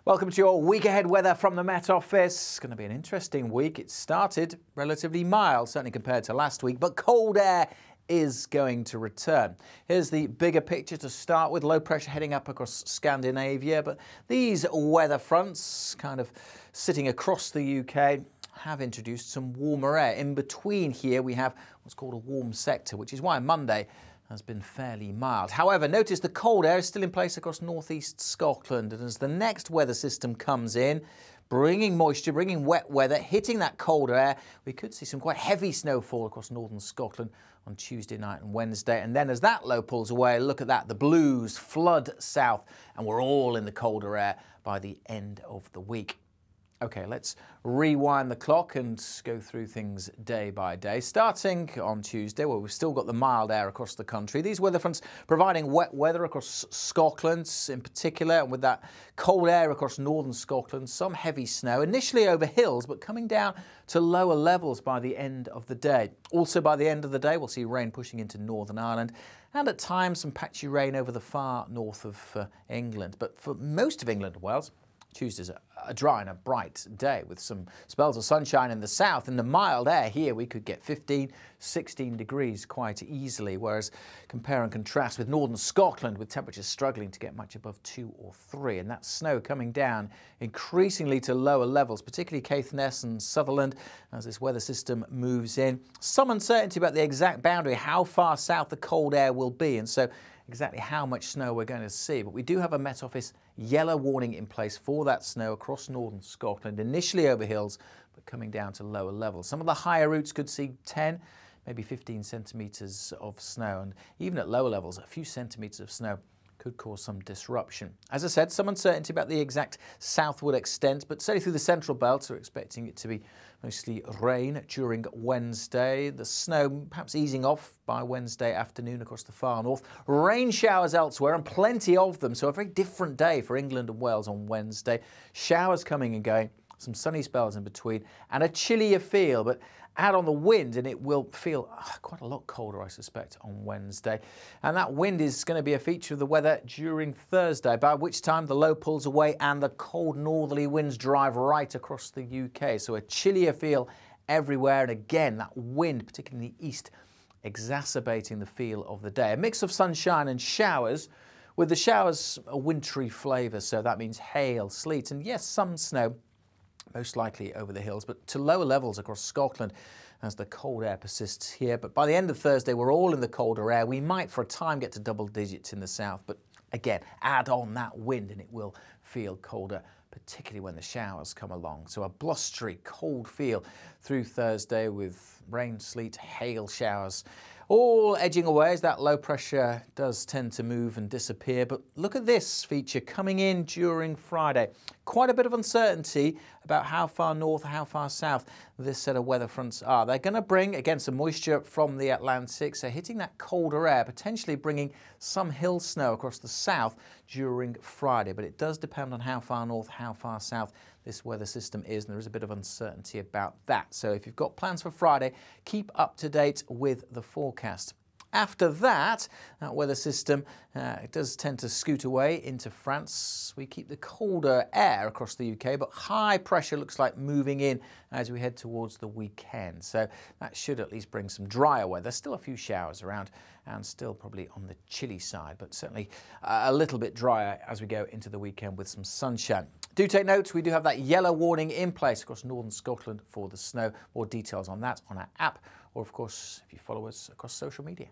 Welcome to your week ahead weather from the Met Office. It's going to be an interesting week. It started relatively mild, certainly compared to last week, but cold air is going to return. Here's the bigger picture to start with. Low pressure heading up across Scandinavia, but these weather fronts kind of sitting across the UK have introduced some warmer air. In between here we have what's called a warm sector, which is why Monday has been fairly mild. However, notice the cold air is still in place across northeast Scotland, and as the next weather system comes in, bringing moisture, bringing wet weather, hitting that colder air, we could see some quite heavy snowfall across northern Scotland on Tuesday night and Wednesday. And then as that low pulls away, look at that, the blues flood south, and we're all in the colder air by the end of the week. Okay, let's rewind the clock and go through things day by day. Starting on Tuesday, where we've still got the mild air across the country. These weather fronts providing wet weather across Scotland in particular, and with that cold air across northern Scotland, some heavy snow, initially over hills, but coming down to lower levels by the end of the day. Also by the end of the day, we'll see rain pushing into Northern Ireland, and at times some patchy rain over the far north of England. But for most of England and Wales, Tuesday's a dry and a bright day with some spells of sunshine in the south. In the mild air here, we could get 15, 16 degrees quite easily, whereas compare and contrast with northern Scotland, with temperatures struggling to get much above 2 or 3. And that snow coming down increasingly to lower levels, particularly Caithness and Sutherland, as this weather system moves in. Some uncertainty about the exact boundary, how far south the cold air will be, and so exactly how much snow we're going to see. But we do have a Met Office yellow warning in place for that snow across northern Scotland, initially over hills, but coming down to lower levels. Some of the higher routes could see 10, maybe 15 centimetres of snow, and even at lower levels, a few centimetres of snow could cause some disruption. As I said, some uncertainty about the exact southward extent, but certainly through the central belt, we're expecting it to be mostly rain during Wednesday. The snow perhaps easing off by Wednesday afternoon across the far north. Rain showers elsewhere, and plenty of them, so a very different day for England and Wales on Wednesday. Showers coming and going, some sunny spells in between, and a chillier feel, but add on the wind and it will feel quite a lot colder, I suspect, on Wednesday. And that wind is going to be a feature of the weather during Thursday, by which time the low pulls away and the cold northerly winds drive right across the UK. So a chillier feel everywhere, and again, that wind, particularly in the east, exacerbating the feel of the day. A mix of sunshine and showers, with the showers a wintry flavour, so that means hail, sleet, and yes, some snow, most likely over the hills, but to lower levels across Scotland as the cold air persists here. But by the end of Thursday, we're all in the colder air. We might for a time get to double digits in the south, but again, add on that wind and it will feel colder, particularly when the showers come along. So a blustery, cold feel through Thursday with rain, sleet, hail showers, all edging away as that low pressure does tend to move and disappear. But look at this feature coming in during Friday. Quite a bit of uncertainty about how far north, how far south this set of weather fronts are. They're going to bring, again, some moisture from the Atlantic, so hitting that colder air, potentially bringing some hill snow across the south during Friday. But it does depend on how far north, how far south this weather system is, and there is a bit of uncertainty about that. So if you've got plans for Friday, keep up to date with the forecast. After that, that weather system it does tend to scoot away into France. We keep the colder air across the UK, but high pressure looks like moving in as we head towards the weekend. So that should at least bring some drier weather. Still a few showers around and still probably on the chilly side, but certainly a little bit drier as we go into the weekend with some sunshine. Do take note, we do have that yellow warning in place across northern Scotland for the snow. More details on that on our app, or of course, if you follow us across social media.